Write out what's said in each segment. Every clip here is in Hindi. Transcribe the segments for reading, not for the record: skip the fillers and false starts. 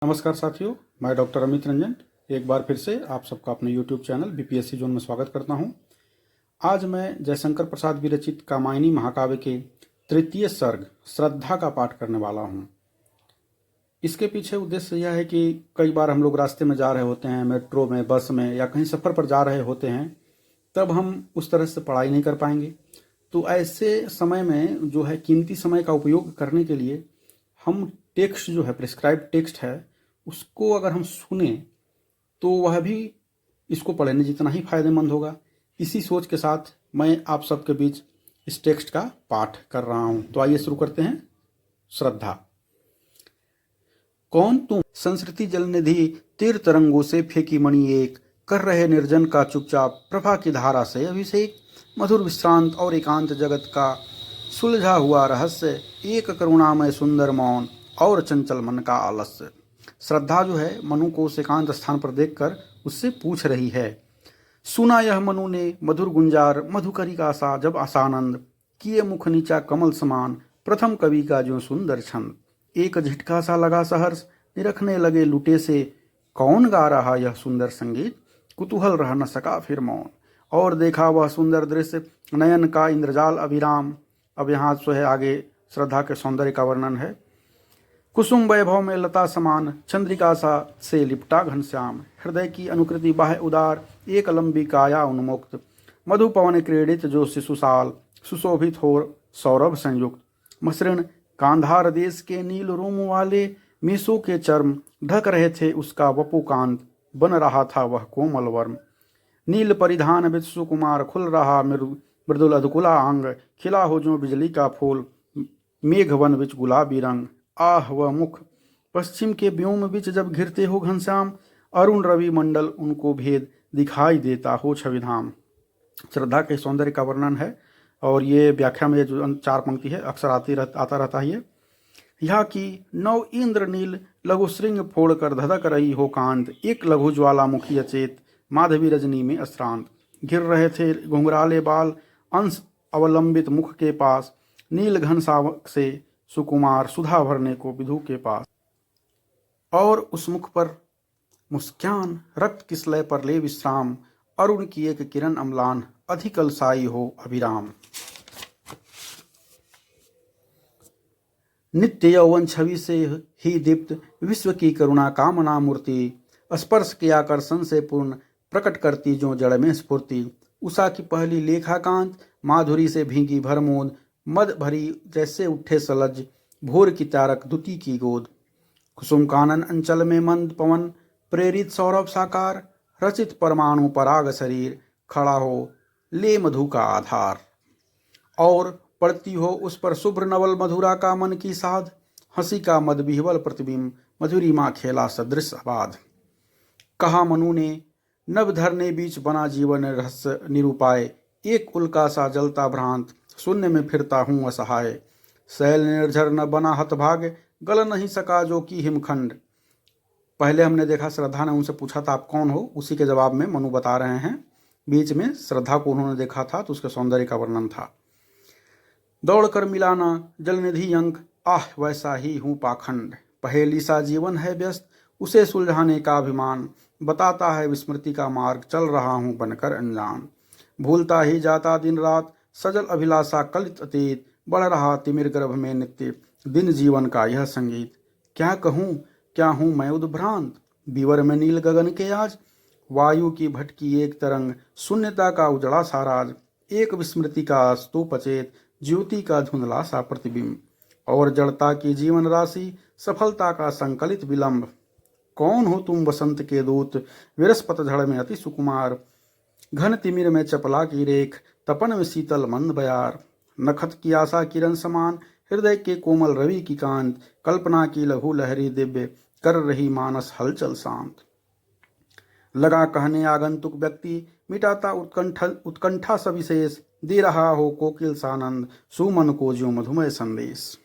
नमस्कार साथियों, मैं डॉक्टर अमित रंजन एक बार फिर से आप सबका अपने YouTube चैनल बीपीएससी जोन में स्वागत करता हूं। आज मैं जयशंकर प्रसाद विरचित कामायनी महाकाव्य के तृतीय सर्ग श्रद्धा का पाठ करने वाला हूं। इसके पीछे उद्देश्य यह है कि कई बार हम लोग रास्ते में जा रहे होते हैं, मेट्रो में, बस में या कहीं सफ़र पर जा रहे होते हैं, तब हम उस तरह से पढ़ाई नहीं कर पाएंगे। तो ऐसे समय में जो है कीमती समय का उपयोग करने के लिए हम टेक्स्ट जो है, प्रिस्क्राइब टेक्स्ट है, उसको अगर हम सुने तो वह भी इसको पढ़ने जितना ही फायदेमंद होगा। इसी सोच के साथ मैं आप सबके बीच इस टेक्स्ट का पाठ कर रहा हूं। तो आइए शुरू करते हैं। श्रद्धा। कौन तुम संस्कृति जलनिधि तीर तरंगों से फेंकी मणि एक, कर रहे निर्जन का चुपचाप प्रभा की धारा से अभिषेक, मधुर विश्रांत और एकांत जगत का सुलझा हुआ रहस्य, एक करुणामय सुंदर मौन और चंचल मन का आलस्य। श्रद्धा जो है मनु को उस एकांत स्थान पर देखकर उससे पूछ रही है। सुना यह मनु ने मधुर गुंजार मधुकरी का सा जब आसानंद, किए मुख नीचा कमल समान प्रथम कवि का जो सुंदर छंद। एक झटका सा लगा सहर्ष निरखने लगे लुटे से, कौन गा रहा यह सुंदर संगीत, कुतूहल रह न सका फिर मौन। और देखा वह सुंदर दृश्य नयन का इंद्रजाल अभिराम। अब यहाँ जो है आगे श्रद्धा के सौंदर्य का वर्णन है। कुसुम वैभव में लता समान चंद्रिका सा से लिपटा घनश्याम, हृदय की अनुकृति बाह्य उदार एक लंबी काया उन्मुक्त, मधु पवन क्रीडित जो शिशुसाल सुशोभित हो सौरभ संयुक्त। मसृण कांधार देश के नील रोम वाले मीसो के चर्म ढक रहे थे उसका वपुकांत, बन रहा था वह कोमल वर्म। नील परिधान विद सुकुमार खुल रहा मृदुल अधकुला अंग, खिला हो जो बिजली का फूल मेघवन विच गुलाबी रंग। आह वह मुख पश्चिम के व्योम बिच जब घिरते हो घनश्याम, अरुण रवि मंडल उनको भेद दिखाई देता हो छविधाम। श्रद्धा के सौंदर्य का वर्णन है और ये व्याख्या में जो 4 पंक्ति है अक्सर आता रहता है। यहाँ की नव इंद्र नील लघु श्रृंग फोड़ कर धधक रही हो कांत, एक लघु ज्वालामुखी अचेत माधवी रजनी में अश्रांत। घिर रहे थे घुंघराले बाल अंश अवलंबित मुख के पास, नील घन सावक से सुकुमार सुधा भरने को विधु के पास। और उस मुख पर मुस्कान रक्त किसलय पर ले विश्राम, अरुण की एक किरण अम्लान अधिकल साई हो अभिराम। नित्य यौवन छवि से ही दीप्त विश्व की करुणा कामना मूर्ति, स्पर्श के आकर्षण से पूर्ण प्रकट करती जो जड़ में स्फूर्ति। उषा की पहली लेखाकांत माधुरी से भीगी भरमोद, मद भरी जैसे उठे सलज भोर की तारक दुती की गोद। कुसुम कानन अंचल में मंद पवन प्रेरित सौरभ साकार, रचित परमाणु पराग शरीर खड़ा हो ले मधु का आधार। और पड़ती हो उस पर शुभ्र नवल मधुरा का मन की साध, हंसी का मद विह्वल प्रतिबिंब मधुरी माँ खेला सदृश आबाद। कहा मनु ने नभ धरने बीच बना जीवन रहस्य निरूपाय, एक उल्का सा जलता भ्रांत शून्य में फिरता हूँ असहाय। शैल निर्झर न बना हतभाग्य गल नहीं सका जो कि हिमखंड। पहले हमने देखा श्रद्धा ने उनसे पूछा था आप कौन हो, उसी के जवाब में मनु बता रहे हैं। बीच में श्रद्धा को उन्होंने देखा था तो उसके सौंदर्य का वर्णन था। दौड़ कर मिलाना जलनिधि अंक, आह वैसा ही हूँ पाखंड। पहेली सा जीवन है व्यस्त उसे सुलझाने का अभिमान, बताता है विस्मृति का मार्ग चल रहा हूँ बनकर अनजान। भूलता ही जाता दिन रात सजल अभिलाषा कलित अतीत, बढ़ रहा तिमिर गर्भ में नित्य दिन जीवन का यह संगीत। क्या हूँ मैं उद्भ्रांत बीवर में नील गगन के आज, वायु की भटकी एक तरंग शून्यता का उजड़ा सा राज। एक विस्मृति का स्तूप अचेत ज्योति का धुंधला सा प्रतिबिंब, और जड़ता की जीवन राशि सफलता का संकलित विलंब। कौन हो तुम वसंत के दूत विरस पतझड़ में अति सुकुमार, घन तिमिर में चपला की रेख तपन में शीतल मंद बयार। नखत की आशा किरण समान हृदय के कोमल रवि की कांत, कल्पना की लघु लहरी दिव्य कर रही मानस हलचल शांत। लगा कहने आगंतुक व्यक्ति मिटाता उत्कंठा सविशेष, दे रहा हो कोकिल सानंद सुमन को ज्यों मधुमय संदेश।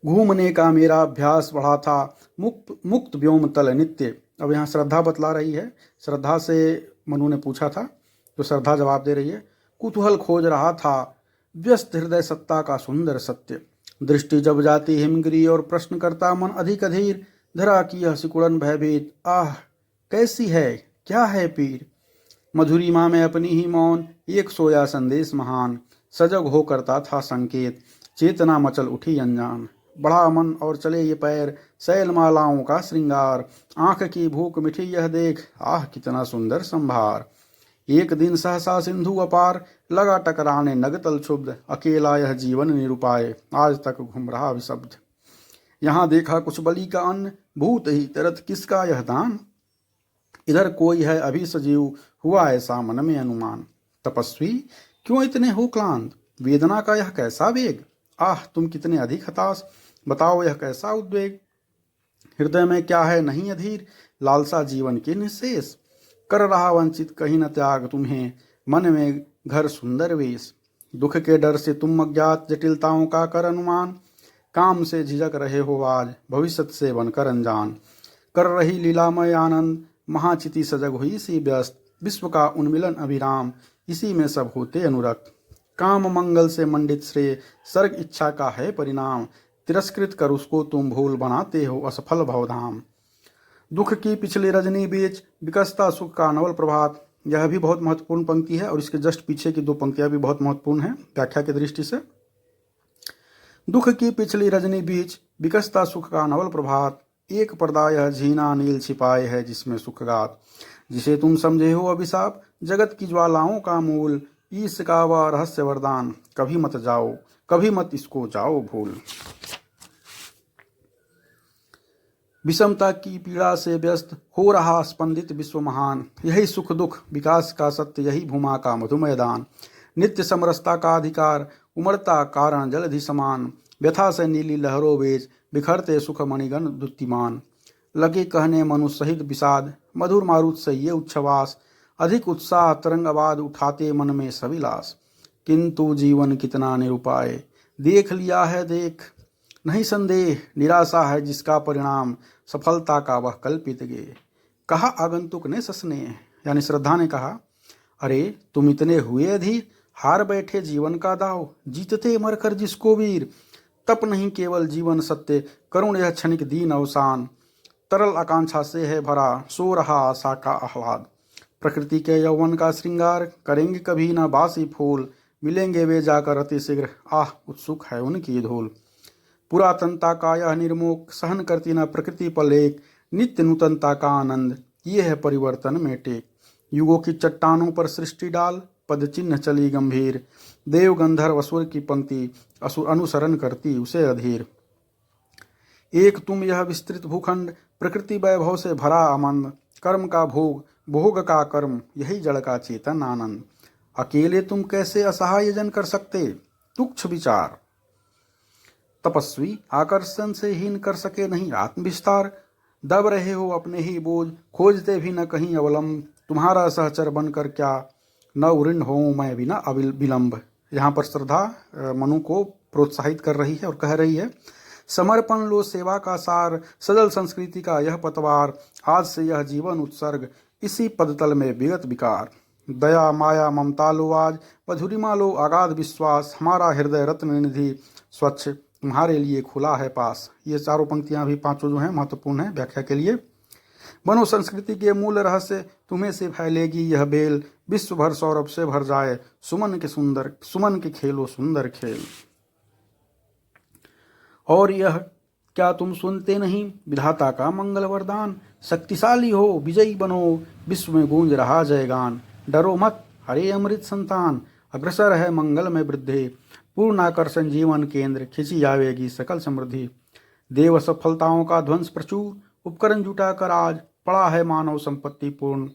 घूमने का मेरा अभ्यास बढ़ा था मुक्त व्योम तल नित्य। अब यहाँ श्रद्धा बतला रही है। श्रद्धा से मनु ने पूछा था तो श्रद्धा जवाब दे रही है। कुतूहल खोज रहा था व्यस्त हृदय सत्ता का सुंदर सत्य, दृष्टि जब जाती हिमगिरी और प्रश्न करता मन अधिक अधीर। धरा की यह सिकुड़न भयभीत, आह कैसी है क्या है पीर। मधुरिमा में अपनी ही मौन, एक सोया संदेश महान। सजग हो करता था संकेत, चेतना मचल उठी अनजान। बढ़ा मन और चले ये पैर, शैल मालाओं का श्रृंगार। आंख की भूख मिठी यह देख, आह कितना सुंदर संभार। एक दिन सहसा सिंधु अपार, लगा टकराने नगतल क्षुब्ध। अकेला यह जीवन निरुपाय, आज तक घूम रहा विशब्द। यहाँ देखा कुछ बलि का अन्न, भूत ही तरत किसका यह दान। इधर कोई है अभी सजीव, हुआ ऐसा मन में अनुमान। तपस्वी क्यों इतने हो क्लांत, वेदना का यह कैसा वेग। आह तुम कितने अधिक हताश, बताओ यह कैसा उद्वेग। हृदय में क्या है नहीं अधीर, लालसा जीवन के निशेष। कर रहा वंचित कहीं न त्याग तुम्हें, मन में घर सुंदर वेश। दुख के डर से तुम अज्ञात, जटिलताओं का कर अनुमान। काम से झिझक रहे हो आज, भविष्य से बनकर अनजान। कर रही लीलामय आनंद, महाचिति सजग हुई सी व्यस्त। विश्व का उन्मिलन अभिराम, इसी में सब होते अनुरक्त। काम मंगल से मंडित श्रेय, सर्ग इच्छा का है परिणाम। तिरस्कृत कर उसको तुम भूल, बनाते हो असफल भवधाम। दुख की पिछली रजनी बीच, विकसता सुख का नवल प्रभात। यह भी बहुत महत्वपूर्ण पंक्ति है और इसके जस्ट पीछे की दो पंक्तियां भी बहुत महत्वपूर्ण है व्याख्या की दृष्टि से। दुख की पिछली रजनी बीच, विकसता सुख का नवल प्रभात। एक पर्दा यह झीना नील छिपाए है जिसमें सुखगात। जिसे तुम समझे हो अभिशाप, जगत की ज्वालाओं का मूल। ईश का वह रहस्य वरदान, कभी मत जाओ, कभी मत इसको जाओ भूल। विषमता की पीड़ा से व्यस्त, हो रहा स्पंदित विश्व महान। यही सुख दुख विकास का सत्य, यही भूमा का मधु मैदान। नित्य समरसता का अधिकार, उमड़ता कारण जलधि समान। व्यथा से नीली लहरों बेच, बिखरते सुख मणिगण द्युतिमान। लगे कहने मनुष्य सहित विषाद, मधुर मारुत से ये उच्छ्वास। अधिक उत्साह तरंग आबाद, उठाते मन में सविलास। किंतु जीवन कितना निरुपाय, देख लिया है देख नहीं संदेह। निराशा है जिसका परिणाम, सफलता का वह कल्पित गे। कहा आगंतुक ने ससने, यानी श्रद्धा ने कहा, अरे तुम इतने हुए अधीर, हार बैठे जीवन का दाव। जीतते मरकर जिसको वीर, तप नहीं केवल जीवन सत्य। करुण यह क्षणिक दीन अवसान, तरल आकांक्षा से है भरा। सो रहा आशा का आह्लाद, प्रकृति के यौवन का श्रृंगार। करेंगे कभी न बासी फूल, मिलेंगे वे जाकर अति शीघ्र। आह उत्सुक है उनकी धूल। पुरातनता का यह निर्मोक, सहन करती न प्रकृति पल एक। नित्य नूतनता का आनंद, ये है परिवर्तन में टेक। युगों की चट्टानों पर सृष्टि डाल, पद चिन्ह चली गंभीर। देव गंधर्व असुर की पंक्ति, असुर अनुसरण करती उसे अधीर। एक तुम यह विस्तृत भूखंड, प्रकृति वैभव से भरा आनंद। कर्म का भोग, भोग का कर्म, यही जड़ का चेतन आनंद। अकेले तुम कैसे असहाय जन कर सकते, तुच्छ विचार। तपस्वी आकर्षण से हीन कर सके नहीं आत्म विस्तार। दब रहे हो अपने ही बोझ, खोजते भी न कहीं अवलंब। तुम्हारा सहचर बनकर क्या, न उऋण हो मैं बिना विलंब। यहाँ पर श्रद्धा मनु को प्रोत्साहित कर रही है और कह रही है, समर्पण लो सेवा का सार। सजल संस्कृति का यह पतवार, आज से यह जीवन उत्सर्ग। इसी पदतल में विगत विकार। दया माया ममता लो आज, मधुरिमा लो अगाध विश्वास। हमारा हृदय रत्न निधि स्वच्छ, तुम्हारे लिए खुला है पास। ये चारों पंक्तियां भी पांचों जो हैं महत्वपूर्ण है व्याख्या के लिए। बनो संस्कृति के मूल रहस्य, तुम्हें से फैलेगी यह बेल। विश्व भर सौरभ से भर जाए, सुमन के खेलो सुंदर खेल। और यह क्या तुम सुनते नहीं, विधाता का मंगल वरदान। शक्तिशाली हो विजयी बनो, विश्व में गूंज रहा जयगान। डरो मत हरे अमृत संतान, अग्रसर है मंगल में वृद्धि। पूर्ण आकर्षण जीवन केंद्र, खिंची जावेगी सकल समृद्धि। देव सफलताओं का ध्वंस प्रचुर, उपकरण जुटा कर आज। पड़ा है मानव संपत्ति पूर्ण,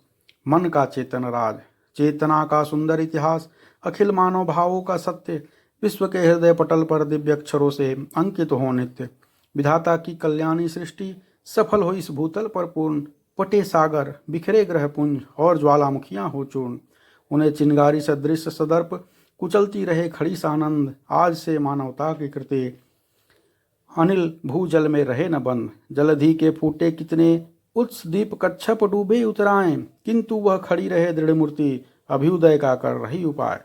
मन का चेतन राज। चेतना का सुंदर इतिहास, अखिल मानव भावों का सत्य। विश्व के हृदय पटल पर दिव्य अक्षरों से अंकित हो नित्य। विधाता की कल्याणी सृष्टि, सफल हो इस भूतल पर पूर्ण। पटे सागर, बिखरे ग्रह पुंज, और ज्वालामुखियां हो चूर्ण। उन्हें चिंगारी सदृश सदर्प, कुचलती रहे खड़ी सानंद। आज से मानवता की कृति, अनिल भूजल में रहे न बंद। जलधि के फूटे कितने, उस दीप कच्छप डूबे उतराएं। किंतु वह खड़ी रहे दृढ़ मूर्ति, अभ्युदय का कर रही उपाय।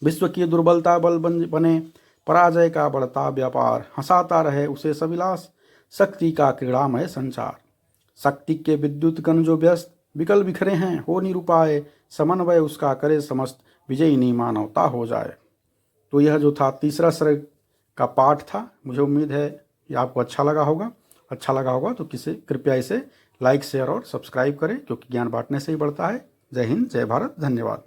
विश्व की दुर्बलता बल बने, पराजय का बढ़ता व्यापार, हंसाता रहे उसे सविलास, शक्ति का क्रीड़ामय संचार। शक्ति के विद्युत कण जो व्यस्त, विकल बिखरे हैं हो निरुपाय, समन्वय उसका करे समस्त, विजयिनी मानवता हो जाए। तो यह जो था तीसरा सर्ग का पाठ था। मुझे उम्मीद है कि आपको अच्छा लगा होगा तो कृपया इसे लाइक, शेयर और सब्सक्राइब करें, क्योंकि ज्ञान बांटने से ही बढ़ता है। जय हिंद, जय भारत, धन्यवाद।